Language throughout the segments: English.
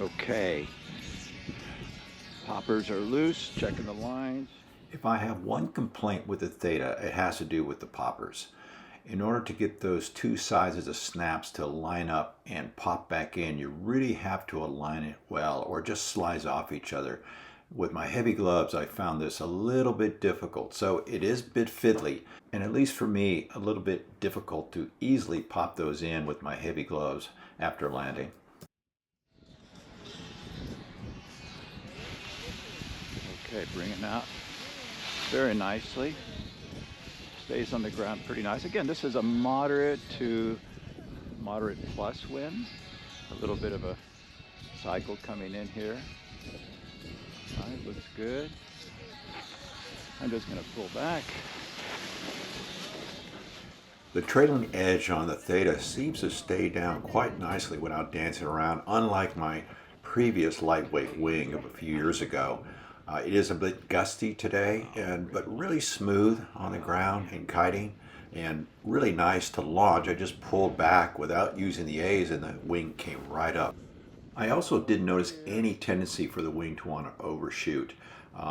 Okay, poppers are loose, checking the lines. If I have one complaint with the Theta, it has to do with the poppers. In order to get those two sizes of snaps to line up and pop back in, you really have to align it well, or it just slides off each other. With my heavy gloves, I found this a little bit difficult. So it is a bit fiddly, and at least for me, a little bit difficult to easily pop those in with my heavy gloves after landing. Okay, bring it out very nicely. Stays on the ground pretty nice. Again, this is a moderate to moderate plus wind. A little bit of a cycle coming in here. All right, looks good. I'm just going to pull back. The trailing edge on the Theta seems to stay down quite nicely without dancing around, unlike my previous lightweight wing of a few years ago. It is a bit gusty today, but really smooth on the ground and kiting, and really nice to launch. I just pulled back without using the A's and the wing came right up. I also didn't notice any tendency for the wing to want to overshoot.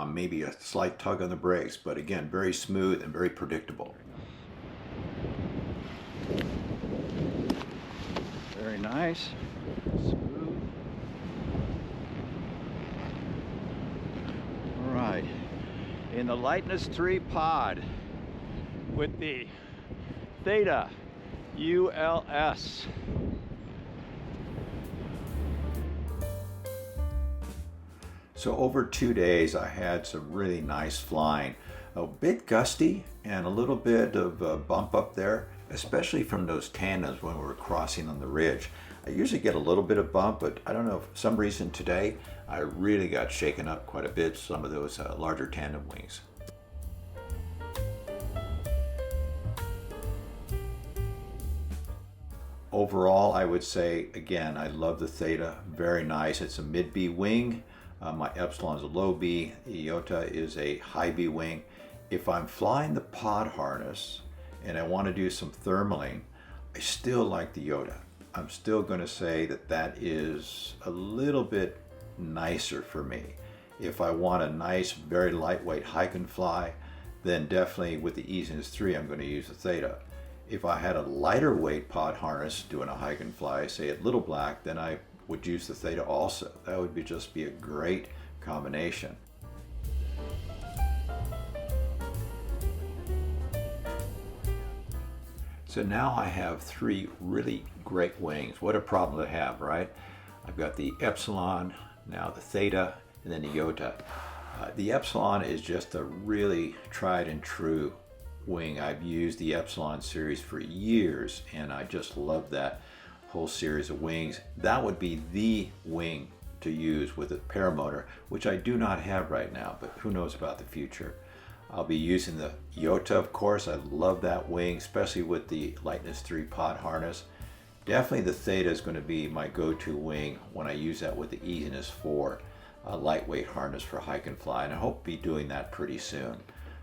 Maybe a slight tug on the brakes, but again, very smooth and very predictable. Very nice. Smooth. All right. In the Lightness 3 pod with the Theta ULS. So over 2 days, I had some really nice flying. A bit gusty and a little bit of a bump up there, especially from those tandems when we were crossing on the ridge. I usually get a little bit of bump, but I don't know, for some reason today, I really got shaken up quite a bit, some of those larger tandem wings. Overall, I would say, again, I love the Theta, very nice. It's a mid-B wing. My Epsilon is a low B. The Iota is a high B wing. If I'm flying the pod harness and I want to do some thermaling, I still like the Iota. I'm still going to say that that is a little bit nicer for me. If I want a nice, very lightweight hike and fly, then definitely with the Easiness 3, I'm going to use the Theta. If I had a lighter weight pod harness doing a hike and fly, say at Little Black, then I would use the Theta also. That would just be a great combination. So now I have three really great wings. What a problem to have, right? I've got the Epsilon, now the Theta, and then the Iota. The Epsilon is just a really tried and true wing. I've used the Epsilon series for years, and I just love that whole series of wings. That would be the wing to use with a paramotor, which I do not have right now, but who knows about the future. I'll be using the Iota, of course. I love that wing, especially with the Lightness 3 pod harness. Definitely the Theta is going to be my go-to wing when I use that with the Easiness 4 lightweight harness for hike and fly, and I hope to be doing that pretty soon.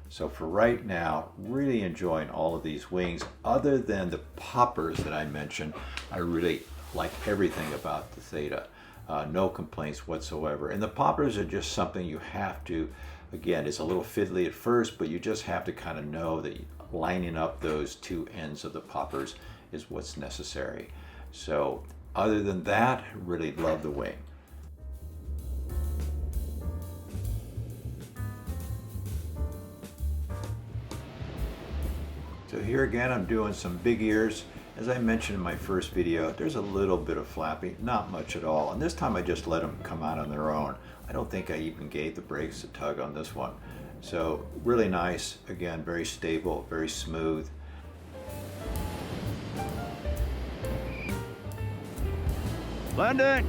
So for right now, really enjoying all of these wings. Other than the poppers that I mentioned, I really like everything about the Theta. No complaints whatsoever. And the poppers are just something you have to, again, it's a little fiddly at first, but you just have to kind of know that lining up those two ends of the poppers is what's necessary. So other than that, really love the wing. So here again, I'm doing some big ears. As I mentioned in my first video, there's a little bit of flapping, not much at all. And this time I just let them come out on their own. I don't think I even gave the brakes a tug on this one. So really nice, again, very stable, very smooth. Landing!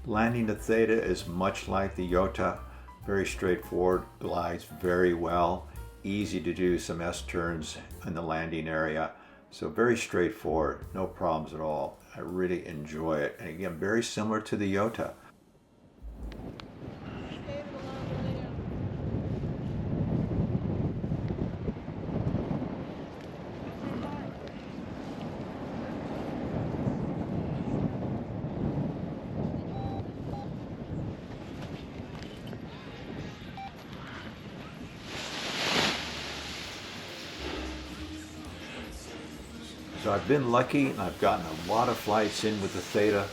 Landing the Theta is much like the Iota. Very straightforward, glides very well, easy to do some S-turns in the landing area. So very straightforward, no problems at all. I really enjoy it. And again, very similar to the Iota. So I've been lucky and I've gotten a lot of flights in with the Theta,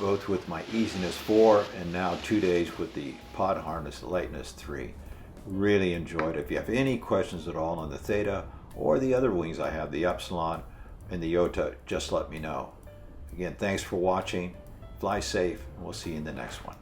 both with my Easiness 4 and now 2 days with the pod harness Lightness 3. Really enjoyed it. If you have any questions at all on the Theta or the other wings I have, the Epsilon and the Iota, just let me know. Again, thanks for watching. Fly safe, and we'll see you in the next one.